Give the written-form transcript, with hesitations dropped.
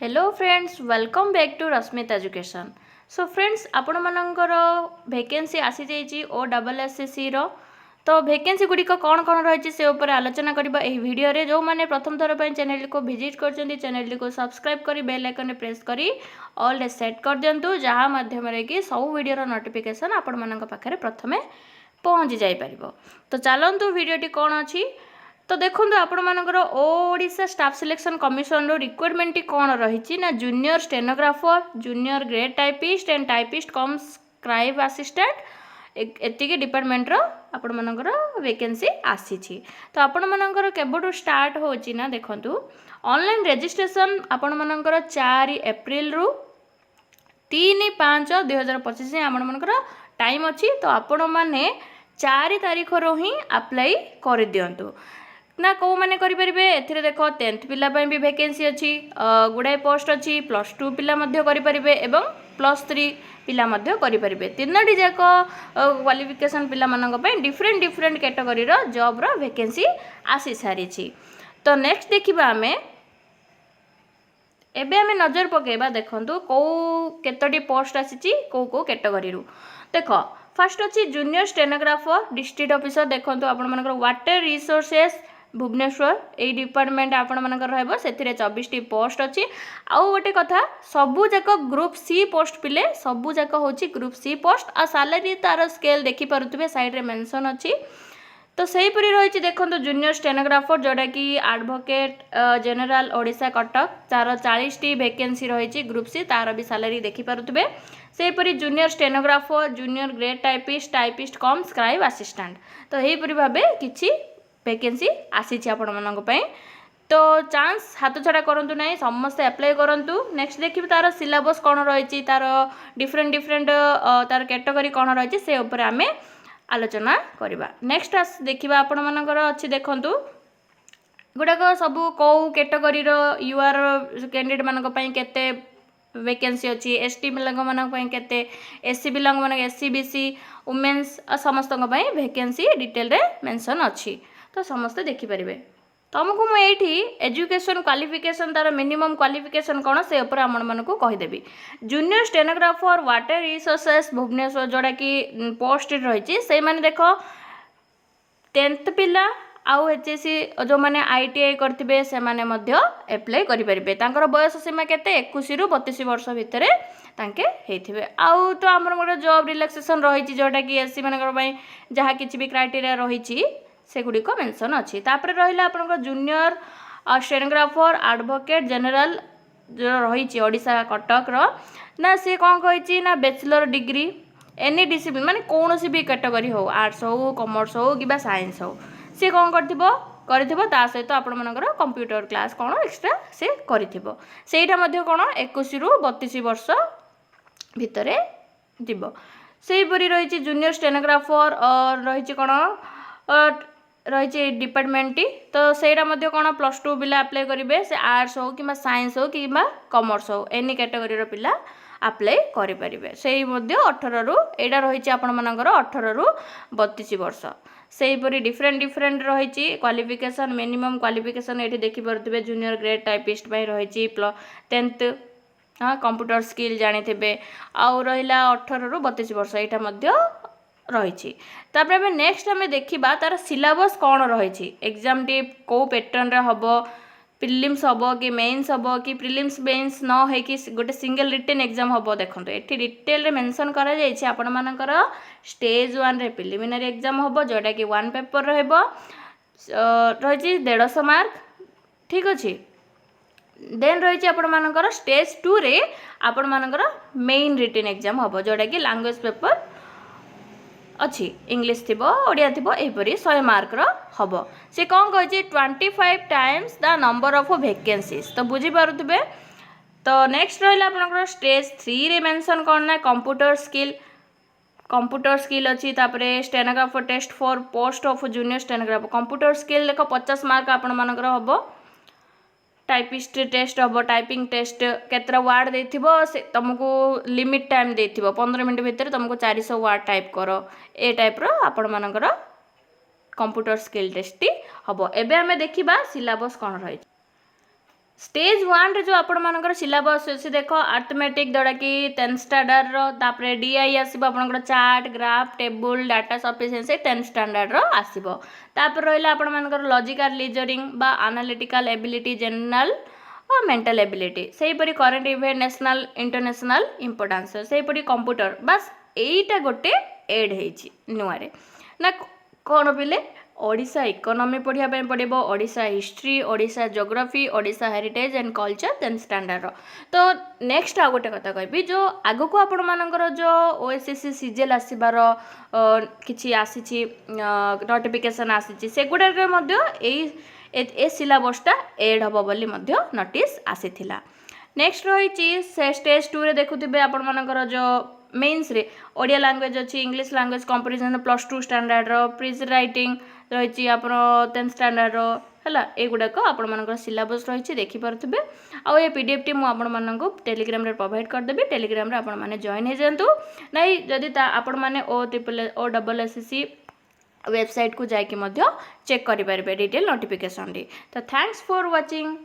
Hello friends welcome back to Rashmit education. So friends आपण मानकर vacancy आसी जाइए OSSC रो तो वैकेंसी गुड़िक कौन कौन रही से उपर आलोचना करबा एही वीडियो रे। जो मैंने प्रथम थर पर चैनल को विजिट कर चैनल को सब्सक्राइब करी बेल आइकन प्रेस करी ऑल रे सेट कर दिंतु जहाँ माध्यम कि सब वीडियो नोटिफिकेशन आपण मानक पाखरे प्रथमे पहुँची जाई परिबो। तो चलतु वीडियोटी कौन अच्छी तो देखो आपण मानकर ओडिशा स्टाफ सिलेक्शन कमिशन रो रिक्वायरमेंट कौन रही ना junior stenographer junior grade typist and typist cum scribe assistant एतिकी डिपार्टमेंट रो आपण मानकर वैकेंसी आसी। तो आपण मानकर केबडू स्टार्ट होची ना देखंतु ऑनलाइन रजिस्ट्रेशन आपण मानकर 4 एप्रिल रु 3/5/2025 आपण मानकर टाइम अच्छी। तो आपण माने 4 तारीख रो ही अप्लाई कर दियंतु ना कौ मैंने करें ए देख 10th पिला भी वैकेंसी अच्छी गुड़ाए पोस्ट अच्छी +2 पिला करें एवं +3 पिला करें तीनोटी जाक क्वालिफिकेशन पिला डिफरेंट डिफरेंट कैटेगरी जॉब रो वैकेंसी आसी सारी। तो नेक्स्ट देखा आम एबे आम नजर पकेबा देखंतु कौ केतोटी पोस्ट आसी कौ कौ कैटेगरी देख फर्स्ट अच्छी जूनियर स्टेनोग्राफर डिस्ट्रिक्ट ऑफिसर देखंतु आपण मानकर water resources Bhubaneswar A department आपण मानकर रहबो से 24टी पोस्ट अच्छी। आउ गोटे कथा सबू जाक ग्रुप सी पोस्ट पिले सबू जाक होची ग्रुप सी पोस्ट आ सैलरी तार स्केल देखि पारुतबे साइड रे मेंशन अच्छी। तो सही परी रही देखो जूनियर स्टेनोग्राफर जोड़ा कि एडवोकेट जनरल ओडिशा कटक तार 40टी वैकेंसी रही ग्रुप सी तार भी सैलरी देखिपे। सेहीपरी junior stenographer junior grade typist typist cum scribe assistant तो यहीपरी भाव किसी वैकेंसी आसी आपण मानक पई। तो चांस हाथ छड़ा करूँ ना समस्ते अप्लाई करूँ। नेक्स्ट देखिए तार सिलेबस कौन रही तार डिफरेंट डिफरेंट तार कैटेगरी कौन रही से उपर आम आलोचना करवा। नेक्स्ट देखा आपण मानकर अच्छी देखंतु गुड़ाक सब कौ कैटेगरी यूआर कैंडिडेट मानक केते वैकेंसी अच्छी एसटी पिलांक केते एससी पिलांक एससी बीसी वुमेन्स समस्त वैकेंसी डिटेल रे मेंशन अच्छी। तो समस्ते देखिपारे तुमको मुझे एजुकेशन क्वालिफिकेशन तार मिनिमम क्वालिफिकेशन कौन से उपर आपको कहीदेवी। Junior stenographer water resources Bhubaneswar जोड़ा कि पोस्ट रही से मैंने देख 10th पिला आउ एचएससी जो मैंने ITI करते से एप्लाई करें बयस सीमा के 21 रु 32 वर्ष भितर होते आउ तो आम गोटे जॉब रिलैक्सेशन रही जोटा कि एससी मान जहाँ किसी भी क्राइटेरिया रही से गुड़िक मेंशन अच्छी। तापर रहा आप जूनियर स्टेनोग्राफर एडवोकेट जनरल जो रही ओडिशा कटक ना सी कौन कही ना बैचलर डिग्री एनी डिसिप्लिन माने कौन भी कैटेगरी हो आर्ट्स हो कॉमर्स हो कि साइंस हो सी कौन कर सहित आपण मानकर कंप्यूटर क्लास कौन एक्स्ट्रा से करा कौन 21 रु 32 वर्ष भितर जीव। सेहीपरी रही जूनियर स्टेनोग्राफर रही कौन रही डिपार्टमेंट तो सेटा कौन +2 पिला अप्लाई करेंगे से आर्ट्स हो कि साइंस हो कि कॉमर्स हो एनी कैटेगरी पिला अप्लाई करें। से 18 रु एटा रही आपण मानकर 18 रु 32 वर्ष। सेहीपरी डिफरेंट डिफरेंट रही क्वालिफिकेशन मिनिमम क्वालिफिकेशन ये देखिपे जूनियर ग्रेड टाइपिस्ट रही 10th कंप्यूटर स्किल जानी आउ रहा 18 रु 32 वर्ष यहाँ रही। तापर नेक्स्ट आम देखा तार सिलेबस कौन रही एग्जाम टी कौ पैटर्न रे हम प्रिलिम्स हम कि मेन्स हम कि प्रिलिम्स मेन्स न हो कि गोटे सिंगल रिटन एग्जाम हम देखो ये डिटेल मेंशन करा जाइए आपण मानकर स्टेज 1 रे प्रिलिमिनरी एग्जाम हम जोटा कि 1 पेपर रही 150 मार्क ठीक अच्छे। देन रही आपण मानकर स्टेज 2 रे आपण मानकर मेन रिटन एग्जाम हम जोटा कि लैंग्वेज पेपर अच्छी इंग्लिश थी ओडिया थी यहपरी 100 मार्क हम से कौन कही 25 times the number of vacancies तो बुझीपे। तो नेक्स्ट रहा स्टेज 3 रे मेंशन कौन ना कंप्यूटर स्किल अच्छी। तापर stenographer test for post of junior stenographer computer skill देख 50 मार्क आपण मानकर हम टाइपिस्ट टेस्ट हम टाइपिंग टेस्ट केतरा वार्ड देथिबो से तुमको लिमिट टाइम देथिबो 15 मिनट भितर तुमको 400 वार्ड टाइप करो ए टाइप रो आपण मानकर कंप्यूटर स्किल टेस्ट हम। एबे हमें देखिबा सिलेबस कौन रही स्टेज 1 रे जो आपण मानकर सिलेबस अछि देख अर्थमेटिक जोड़ा कि 10th स्टैंडर्ड रो तापरे डीआई आसीबो आपनकर chart graph table data sufficiency 10th standard रो आसीबो तापर रहला आपण मानकर लॉजिकल रीजनिंग बा एनालिटिकल एबिलिटी जनरल और मेंटल एबिलिटी सेही परी current event national international importance सेही परी कंप्यूटर बस एईटा गोटे ऐड हेछि नुआरे ना कोन पिले ओडिशा इकोनॉमी पढ़िया पड़ो Odisha history Odisha geography Odisha heritage and culture 10th standard तो नेक्स्ट आ गोटे कथा कहबी जो आगु को आपण मानकर जो ओएसएससी सीजीएल आसीबार किछि आसीछि नोटिफिकेशन आसीछि सेगुडा के मध्य ए सिलेबसटा ऐड हबो बोली मध्य नोटिस आसीथिला नेक्स्ट रही स्टेज 2 रे देखुथिबे आपण मानकर जो मेन्स रे ओडिया लैंग्वेज अच्छी इंग्लिश लैंग्वेज कंपैरिजन +2 स्टैंडर्ड रो प्रिज राइटिंग रही आप 10th स्टैंडर्ड रो है एगुड़ाक आपण मानकर सिलेबस रही देखिपे आउ ये पीडीएफ टी मुझे टेलीग्राम रे प्रोवाइड करदेवी टेलीग्राम रे आपण माने जॉइन हो जातु नहीं जदि आपण माने OSSC वेबसाइट को जाकि चेक करें डिटेल नोटिफिकेशन तो थैंक्स फॉर वाचिंग।